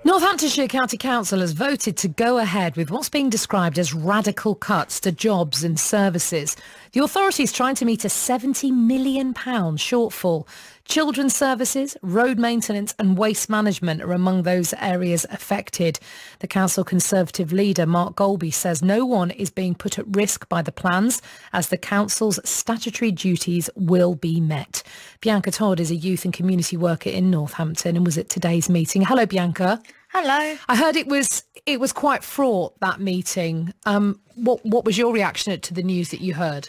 Northamptonshire County Council has voted to go ahead with what's being described as radical cuts to jobs and services. The authority is trying to meet a £70 million shortfall. Children's services, road maintenance and waste management are among those areas affected. The council Conservative leader, Mark Golby, says no one is being put at risk by the plans as the council's statutory duties will be met. Bianca Todd is a youth and community worker in Northampton and was at today's meeting. Hello, Bianca. Hello. I heard it was quite fraught, that meeting. What was your reaction to the news that you heard?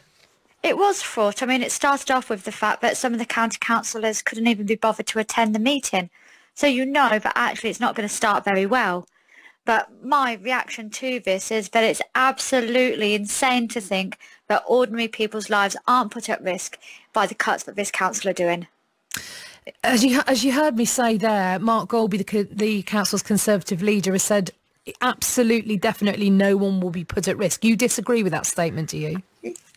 It was fraught. I mean, it started off with the fact that some of the county councillors couldn't even be bothered to attend the meeting. So but actually it's not going to start very well. But my reaction to this is that it's absolutely insane to think that ordinary people's lives aren't put at risk by the cuts that this council are doing. As you heard me say there, Mark Golby, the council's Conservative leader, has said absolutely, definitely no one will be put at risk. You disagree with that statement, do you?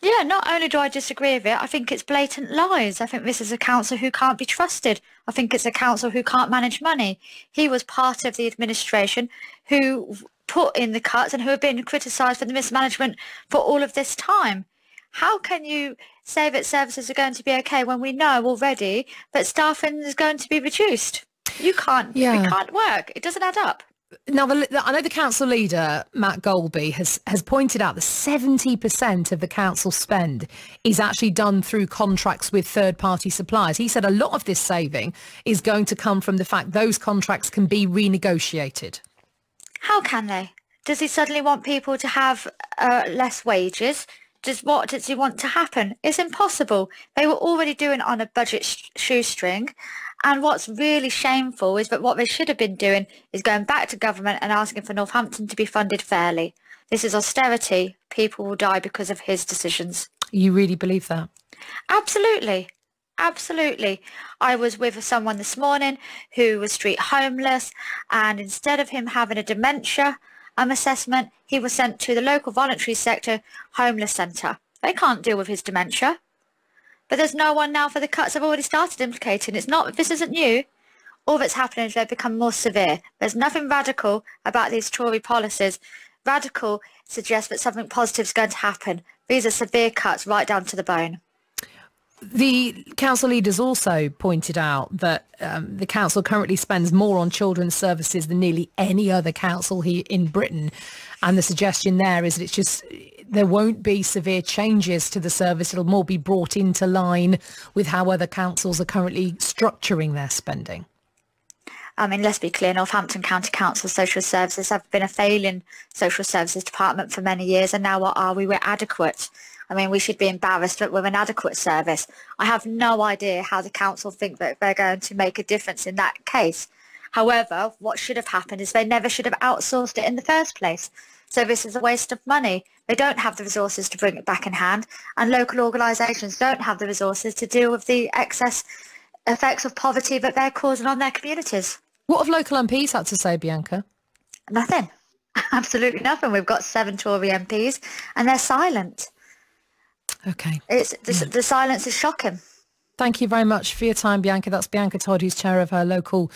Yeah, not only do I disagree with it, I think it's blatant lies. I think this is a council who can't be trusted. I think it's a council who can't manage money. He was part of the administration who put in the cuts and who have been criticised for the mismanagement for all of this time. How can you say that services are going to be okay when we know already that staffing is going to be reduced? You can't. Yeah. It can't work. It doesn't add up. Now, I know the council leader, Matt Golby, has pointed out that 70% of the council spend is actually done through contracts with third-party suppliers. He said a lot of this saving is going to come from the fact those contracts can be renegotiated. How can they? Does he suddenly want people to have less wages? What does he want to happen? It's impossible. They were already doing it on a budget shoestring. And what's really shameful is that what they should have been doing is going back to government and asking for Northampton to be funded fairly. This is austerity. People will die because of his decisions. You really believe that? Absolutely. Absolutely. I was with someone this morning who was street homeless, and instead of him having a dementia assessment, he was sent to the local voluntary sector homeless centre. They can't deal with his dementia. But there's no one now for the cuts I've already started implicating. This isn't new. All that's happening is they've become more severe. There's nothing radical about these Tory policies. Radical suggests that something positive is going to happen. These are severe cuts right down to the bone. The council leaders also pointed out that the council currently spends more on children's services than nearly any other council here in Britain. And the suggestion there is that there won't be severe changes to the service. It'll more be brought into line with how other councils are currently structuring their spending. I mean, let's be clear, Northampton County Council social services have been a failing social services department for many years, and now what are we? We're adequate. I mean, we should be embarrassed that we're an adequate service. I have no idea how the council think that they're going to make a difference in that case. However, what should have happened is they never should have outsourced it in the first place. So this is a waste of money. They don't have the resources to bring it back in hand, and local organisations don't have the resources to deal with the excess effects of poverty that they're causing on their communities. What have local MPs had to say, Bianca? Nothing. Absolutely nothing. We've got 7 Tory MPs and they're silent. Okay. The silence is shocking. Thank you very much for your time, Bianca. That's Bianca Todd, who's chair of her local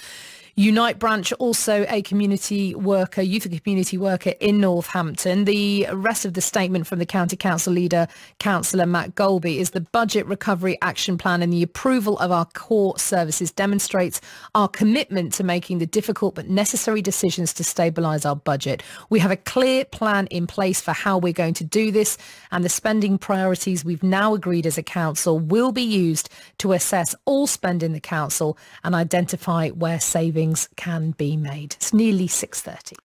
Unite branch, also a community worker, youth and community worker in Northampton. The rest of the statement from the County Council leader, Councillor Matt Golby, is the Budget Recovery Action Plan and the approval of our core services demonstrates our commitment to making the difficult but necessary decisions to stabilise our budget. We have a clear plan in place for how we're going to do this, and the spending priorities we've now agreed as a council will be used to assess all spend in the council and identify where savings can be made. It's nearly 6:30.